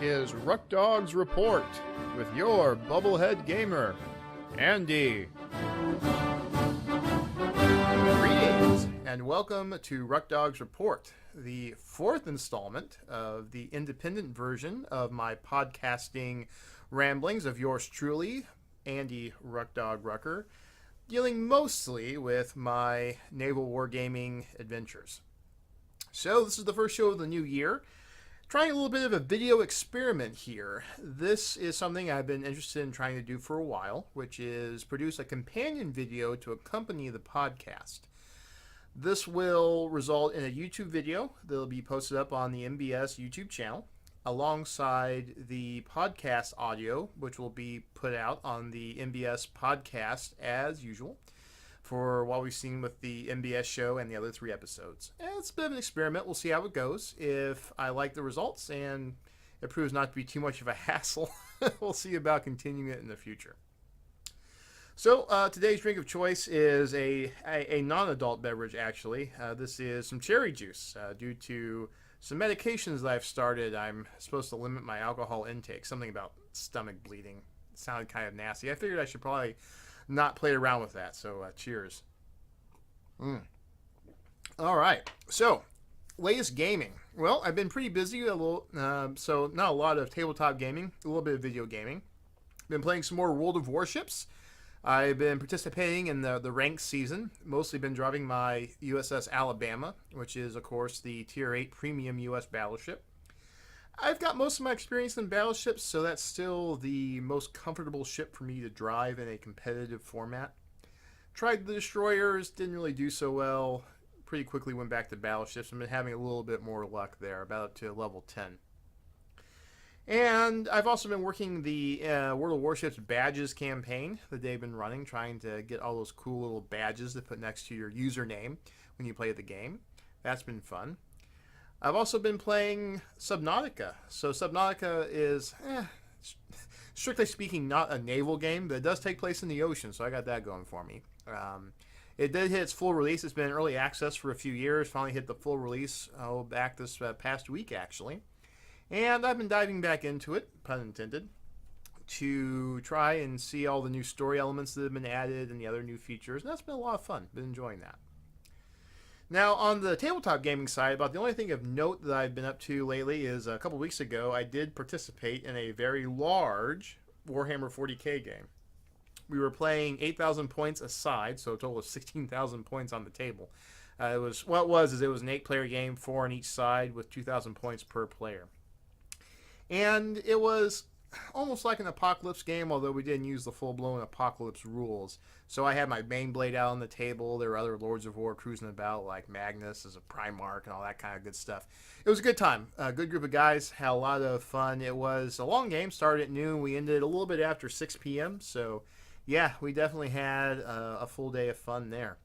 is Ruckdog's Report with your Bubblehead Gamer, Andy. Greetings, and welcome to Ruckdog's Report, the fourth installment of the independent version of my podcasting ramblings of yours truly, Andy Ruckdog Rucker, dealing mostly with my naval wargaming adventures. So this is the first show of the new year. Trying a little bit of a video experiment here. This is something I've been interested in trying to do for a while, which is produce a companion video to accompany the podcast. This will result in a YouTube video that will be posted up on the MBS YouTube channel, alongside the podcast audio, which will be put out on the MBS podcast as usual, for what we've seen with the MBS show and the other 3 episodes. And it's a bit of an experiment. We'll see how it goes. If I like the results and it proves not to be too much of a hassle, we'll see about continuing it in the future. So today's drink of choice is a non-adult beverage, actually. This is some cherry juice. Due to some medications that I've started, I'm supposed to limit my alcohol intake. Something about stomach bleeding. It sounded kind of nasty. I figured I should probably not play around with that, so cheers. All right, so latest gaming. Well, I've been pretty busy, so not a lot of tabletop gaming, a little bit of video gaming. Been playing some more World of Warships. I've been participating in the ranked season, mostly been driving my USS Alabama, which is, of course, the Tier 8 premium U.S. battleship. I've got most of my experience in battleships, so that's still the most comfortable ship for me to drive in a competitive format. Tried the destroyers, didn't really do so well. Pretty quickly went back to battleships. I've been having a little bit more luck there, about up to level 10. And I've also been working the World of Warships badges campaign that they've been running, trying to get all those cool little badges to put next to your username when you play the game. That's been fun. I've also been playing Subnautica. So Subnautica is, strictly speaking, not a naval game, but it does take place in the ocean, so I got that going for me. It did hit its full release. It's been in early access for a few years. Finally hit the full release back this past week, actually. And I've been diving back into it, pun intended, to try and see all the new story elements that have been added and the other new features. And that's been a lot of fun. Been enjoying that. Now, on the tabletop gaming side, about the only thing of note that I've been up to lately is a couple weeks ago, I did participate in a very large Warhammer 40k game. We were playing 8,000 points aside, so a total of 16,000 points on the table. It was an 8-player game, 4 on each side, with 2,000 points per player. And it was almost like an apocalypse game, although we didn't use the full-blown apocalypse rules. So I had my Baneblade out on the table. There were other Lords of War cruising about, like Magnus as a Primarch and all that kind of good stuff. It was a good time. A good group of guys. Had a lot of fun. It was a long game. Started at noon. We ended a little bit after 6 p.m. So, yeah, we definitely had a full day of fun there.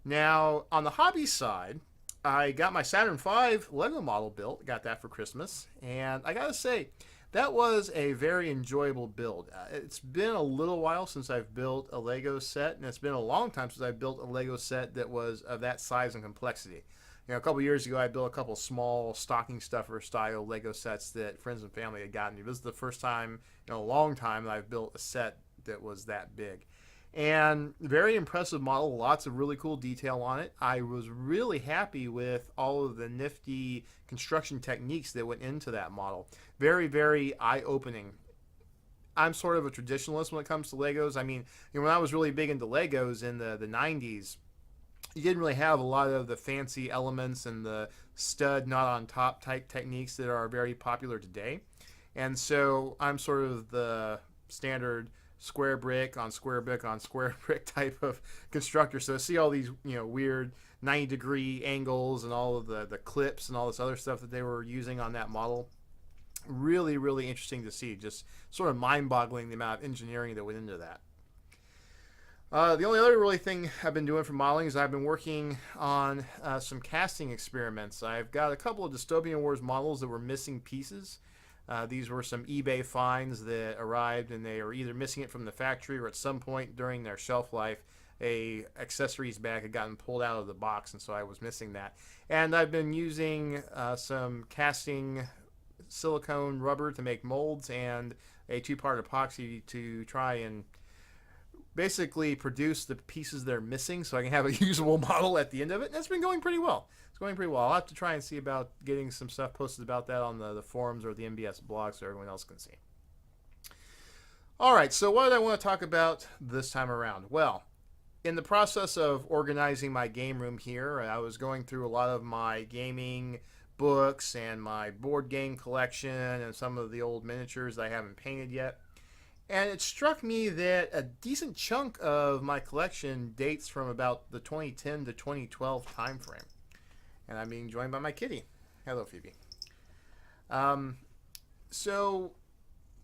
Now, on the hobby side, I got my Saturn V Lego model built. Got that for Christmas. And I got to say, that was a very enjoyable build. It's been a little while since I've built a Lego set, and it's been a long time since I've built a Lego set that was of that size and complexity. You know, a couple years ago, I built a couple small stocking stuffer style Lego sets that friends and family had gotten me. This is the first time in a long time that I've built a set that was that big. And very impressive model, lots of really cool detail on it. I was really happy with all of the nifty construction techniques that went into that model. Very, very eye-opening. I'm sort of a traditionalist when it comes to Legos. I mean, you know, when I was really big into Legos in the 90s, you didn't really have a lot of the fancy elements and the stud not on top type techniques that are very popular today. And so I'm sort of the standard square brick on square brick on square brick type of constructor. So see all these, you know, weird 90-degree angles and all of the clips and all this other stuff that they were using on that model. Really, really interesting to see. Just sort of mind-boggling the amount of engineering that went into that. The only other really thing I've been doing for modeling is I've been working on some casting experiments. I've got a couple of Dystopian Wars models that were missing pieces. These were some eBay finds that arrived, and they were either missing it from the factory or at some point during their shelf life, a accessories bag had gotten pulled out of the box, and so I was missing that. And I've been using some casting silicone rubber to make molds and a two-part epoxy to try and basically produce the pieces they're missing so I can have a usable model at the end of it. And that's been going pretty well. It's going pretty well. I'll have to try and see about getting some stuff posted about that on the forums or the MBS blog so everyone else can see. All right, so what did I want to talk about this time around? Well, in the process of organizing my game room here, I was going through a lot of my gaming books and my board game collection and some of the old miniatures that I haven't painted yet. And it struck me that a decent chunk of my collection dates from about the 2010 to 2012 time frame. And I'm being joined by my kitty. Hello, Phoebe. So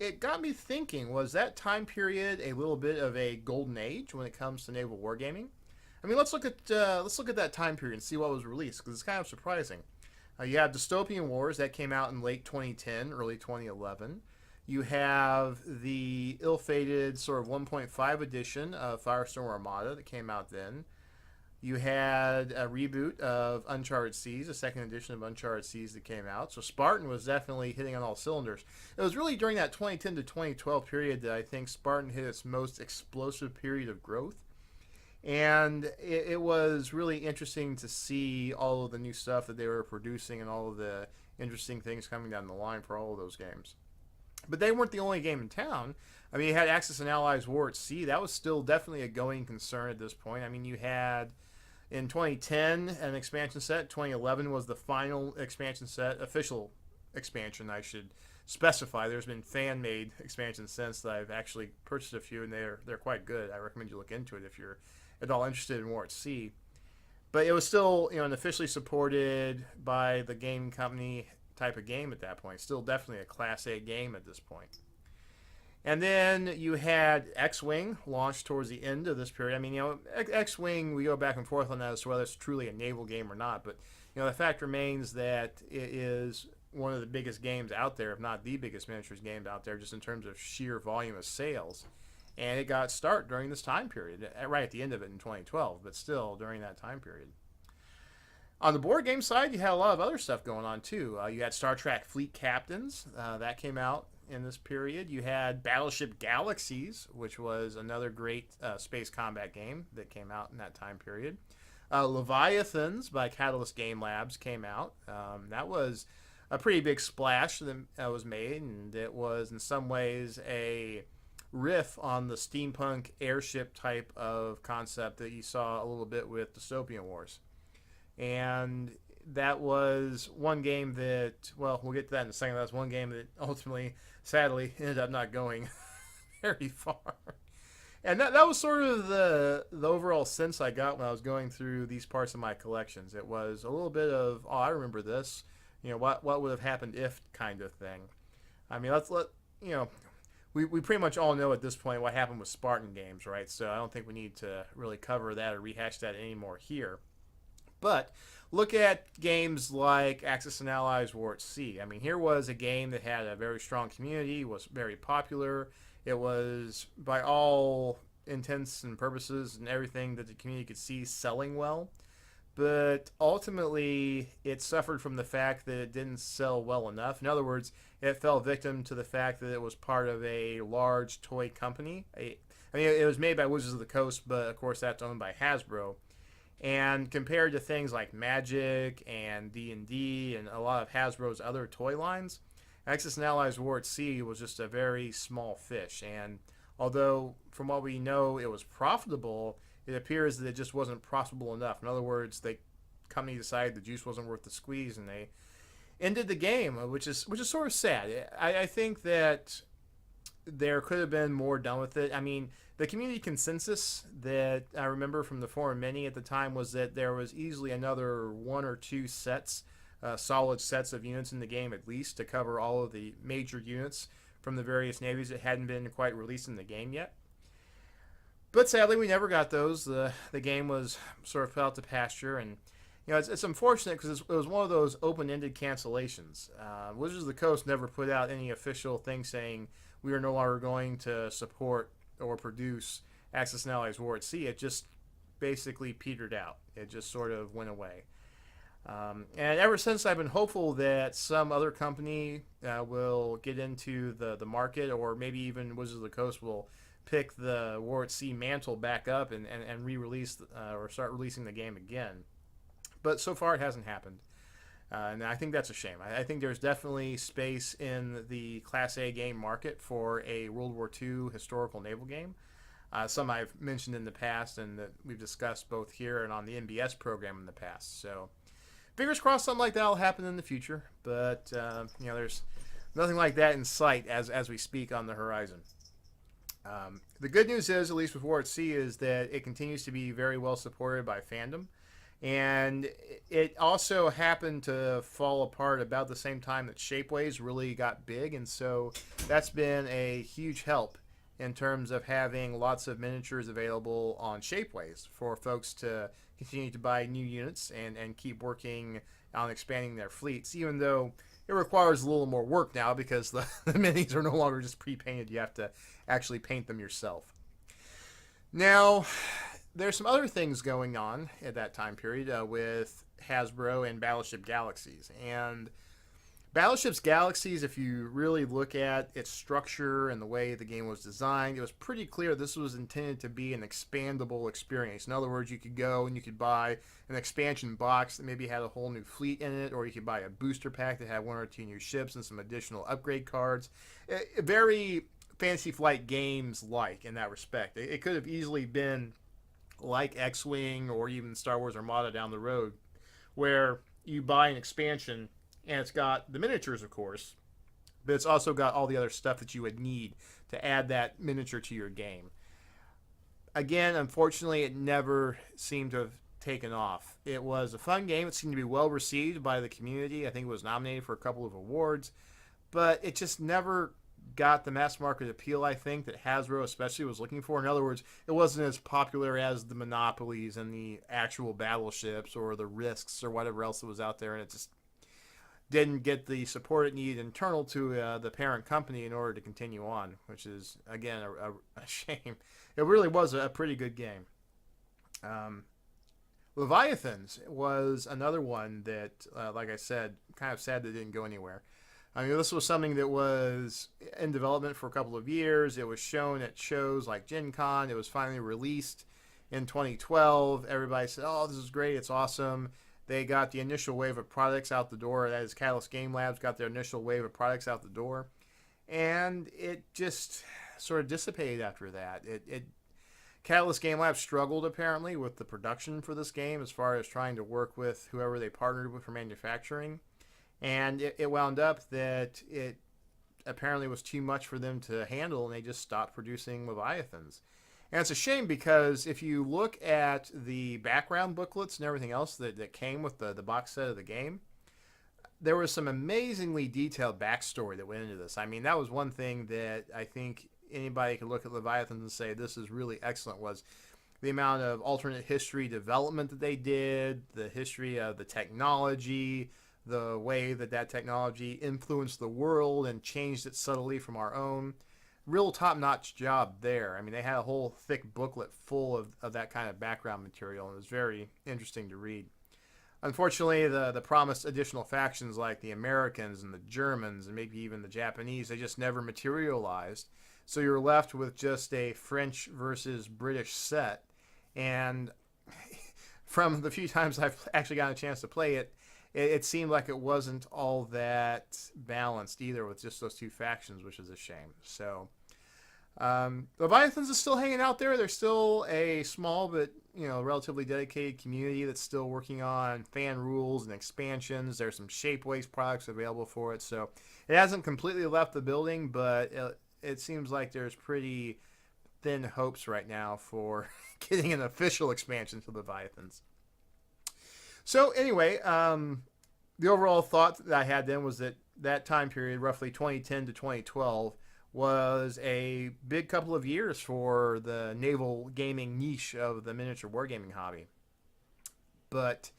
it got me thinking, was that time period a little bit of a golden age when it comes to naval wargaming? I mean, let's look at that time period and see what was released, because it's kind of surprising. You have Dystopian Wars that came out in late 2010, early 2011. You have the ill-fated sort of 1.5 edition of Firestorm Armada that came out then. You had a reboot of Uncharted Seas, a second edition of Uncharted Seas that came out. So Spartan was definitely hitting on all cylinders. It was really during that 2010 to 2012 period that I think Spartan hit its most explosive period of growth. And it was really interesting to see all of the new stuff that they were producing and all of the interesting things coming down the line for all of those games. But they weren't the only game in town. I mean, you had Axis and Allies War at Sea. That was still definitely a going concern at this point. I mean, you had in 2010 an expansion set. 2011 was the final expansion set, official expansion, I should specify. There's been fan-made expansions since that I've actually purchased a few, and they're quite good. I recommend you look into it if you're at all interested in War at Sea. But it was still, an officially supported by the game company type of game at that point. Still definitely a Class A game at this point. And then you had X-Wing launched towards the end of this period. I mean, X-Wing, we go back and forth on that as to whether it's truly a naval game or not. But, the fact remains that it is one of the biggest games out there, if not the biggest miniatures game out there, just in terms of sheer volume of sales. And it got start during this time period, right at the end of it in 2012, but still during that time period. On the board game side, you had a lot of other stuff going on, too. You had Star Trek Fleet Captains. That came out in this period. You had Battleship Galaxies, which was another great space combat game that came out in that time period. Leviathans by Catalyst Game Labs came out. That was a pretty big splash that was made, and it was in some ways a riff on the steampunk airship type of concept that you saw a little bit with Dystopian Wars. And that was one game that, well, we'll get to that in a second. That was one game that ultimately, sadly, ended up not going very far. And that was sort of the overall sense I got when I was going through these parts of my collections. It was a little bit of, oh, I remember this. What would have happened if kind of thing. I mean, we pretty much all know at this point what happened with Spartan games, right? So I don't think we need to really cover that or rehash that anymore here. But look at games like Axis and Allies War at Sea. I mean, here was a game that had a very strong community, was very popular. It was, by all intents and purposes and everything that the community could see, selling well. But ultimately, it suffered from the fact that it didn't sell well enough. In other words, it fell victim to the fact that it was part of a large toy company. I mean, it was made by Wizards of the Coast, but of course that's owned by Hasbro. And compared to things like Magic and D&D and a lot of Hasbro's other toy lines, Axis and Allies War at Sea was just a very small fish. And although, from what we know, it was profitable, it appears that it just wasn't profitable enough. In other words, the company decided the juice wasn't worth the squeeze, and they ended the game, which is sort of sad. I think that there could have been more done with it. I mean, the community consensus that I remember from the Forum Mini at the time was that there was easily another one or two sets, solid sets of units in the game at least, to cover all of the major units from the various navies that hadn't been quite released in the game yet. But sadly, we never got those. The game was sort of put out to pasture, and it's unfortunate because it was one of those open-ended cancellations. Wizards of the Coast never put out any official thing saying we are no longer going to support or produce Axis and Allies War at Sea. It just basically petered out. It just sort of went away. And ever since, I've been hopeful that some other company will get into the market, or maybe even Wizards of the Coast will pick the War at Sea mantle back up and re-release or start releasing the game again. But so far, it hasn't happened. And I think that's a shame. I think there's definitely space in the Class A game market for a World War II historical naval game. Some I've mentioned in the past and that we've discussed both here and on the NBS program in the past. So fingers crossed something like that will happen in the future. But, there's nothing like that in sight as we speak on the horizon. The good news is, at least with War at Sea, is that it continues to be very well supported by fandom. And it also happened to fall apart about the same time that Shapeways really got big. And so that's been a huge help in terms of having lots of miniatures available on Shapeways for folks to continue to buy new units and keep working on expanding their fleets, even though it requires a little more work now because the minis are no longer just pre-painted. You have to actually paint them yourself. Now, there's some other things going on at that time period with Hasbro and Battleship Galaxies. And Battleship Galaxies, if you really look at its structure and the way the game was designed, it was pretty clear this was intended to be an expandable experience. In other words, you could go and you could buy an expansion box that maybe had a whole new fleet in it, or you could buy a booster pack that had one or two new ships and some additional upgrade cards. Very Fantasy Flight games like in that respect. It could have easily been like X-Wing or even Star Wars Armada down the road, where you buy an expansion and it's got the miniatures, of course, but it's also got all the other stuff that you would need to add that miniature to your game. Again, unfortunately, it never seemed to have taken off. It was a fun game. It seemed to be well received by the community. I think it was nominated for a couple of awards, but it just never got the mass market appeal, I think, that Hasbro especially was looking for. In other words, it wasn't as popular as the Monopolies and the actual battleships or the Risks or whatever else that was out there, and it just didn't get the support it needed internal to the parent company in order to continue on, which is, again, a shame. It really was a pretty good game. Leviathans was another one that, like I said, kind of sad that it didn't go anywhere. I mean, this was something that was in development for a couple of years. It was shown at shows like Gen Con. It was finally released in 2012. Everybody said, oh, this is great. It's awesome. They got the initial wave of products out the door. That is, Catalyst Game Labs got their initial wave of products out the door. And it just sort of dissipated after that. Catalyst Game Labs struggled, apparently, with the production for this game as far as trying to work with whoever they partnered with for manufacturing. And it wound up that it apparently was too much for them to handle, and they just stopped producing Leviathans. And it's a shame because if you look at the background booklets and everything else that came with the box set of the game, there was some amazingly detailed backstory that went into this. I mean, that was one thing that I think anybody could look at Leviathans and say, this is really excellent, was the amount of alternate history development that they did, the history of the technology, the way that technology influenced the world and changed it subtly from our own. Real top-notch job there. I mean, they had a whole thick booklet full of that kind of background material, and it was very interesting to read. Unfortunately, the promised additional factions like the Americans and the Germans and maybe even the Japanese, they just never materialized. So you're left with just a French versus British set. And from the few times I've actually gotten a chance to play it, it seemed like it wasn't all that balanced either with just those two factions, which is a shame. So Leviathans is still hanging out there. There's still a small but relatively dedicated community that's still working on fan rules and expansions. There's some Shapeways products available for it. So it hasn't completely left the building, but it seems like there's pretty thin hopes right now for getting an official expansion to Leviathans. So anyway, the overall thought that I had then was that time period, roughly 2010 to 2012, was a big couple of years for the naval gaming niche of the miniature wargaming hobby. But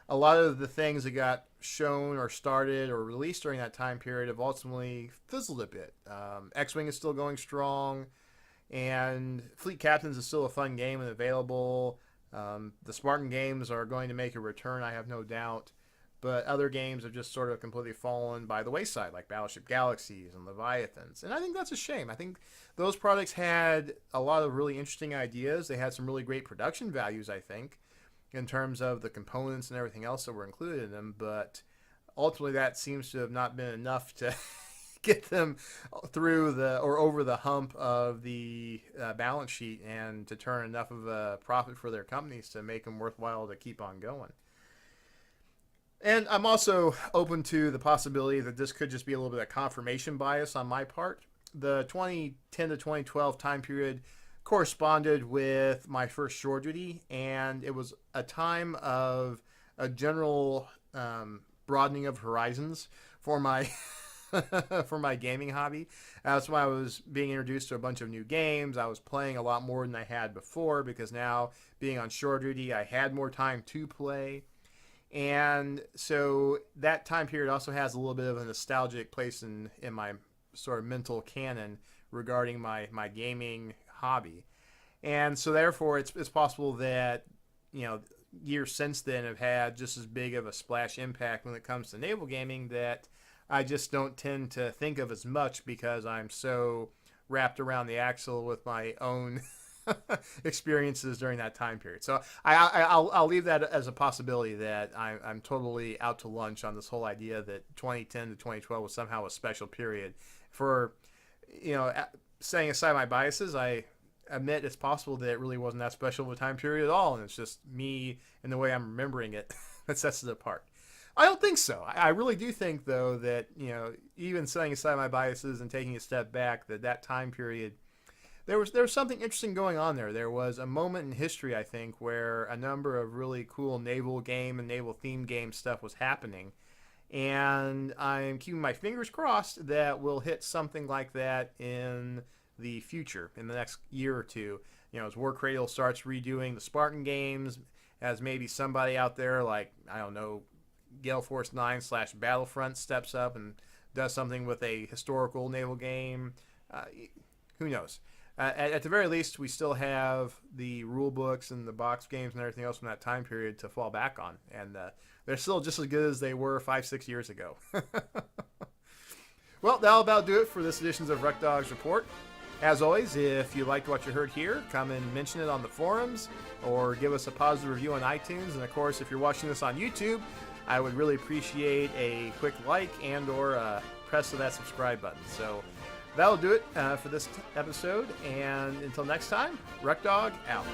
a lot of the things that got shown or started or released during that time period have ultimately fizzled a bit. X-Wing is still going strong, and Fleet Captains is still a fun game and available. The Spartan games are going to make a return, I have no doubt. but other games have just sort of completely fallen by the wayside, like Battleship Galaxies and Leviathans. And I think that's a shame. I think those products had a lot of really interesting ideas. They had some really great production values, I think, in terms of the components and everything else that were included in them. But ultimately, that seems to have not been enough to get them through the or over the hump of the balance sheet and to turn enough of a profit for their companies to make them worthwhile to keep on going. And I'm also open to the possibility that this could just be a little bit of confirmation bias on my part. The 2010 to 2012 time period corresponded with my first shore duty, and it was a time of a general broadening of horizons for my for my gaming hobby. That's why I was being introduced to a bunch of new games. I was playing a lot more than I had before because now, being on shore duty, I had more time to play. And so that time period also has a little bit of a nostalgic place in my sort of mental canon regarding my gaming hobby. And so therefore it's possible that, years since then have had just as big of a splash impact when it comes to naval gaming that I just don't tend to think of as much because I'm so wrapped around the axle with my own experiences during that time period. So I'll leave that as a possibility that I'm totally out to lunch on this whole idea that 2010 to 2012 was somehow a special period. For, setting aside my biases, I admit it's possible that it really wasn't that special of a time period at all, and it's just me and the way I'm remembering it that sets it apart. I don't think so. I really do think, though, that, even setting aside my biases and taking a step back, that time period, there was something interesting going on there. There was a moment in history, I think, where a number of really cool naval game and naval themed game stuff was happening. And I'm keeping my fingers crossed that we'll hit something like that in the future, in the next year or two. As War Cradle starts redoing the Spartan games, as maybe somebody out there like, I don't know, Gale Force 9 / Battlefront steps up and does something with a historical naval game. Who knows? At the very least, we still have the rule books and the box games and everything else from that time period to fall back on. And they're still just as good as they were 5-6 years ago. Well, that'll about do it for this edition of Ruckdog's Report. As always, if you liked what you heard here, come and mention it on the forums or give us a positive review on iTunes. And, of course, if you're watching this on YouTube, I would really appreciate a quick like and or a press of that subscribe button. So that'll do it for this episode. And until next time, Ruckdog out.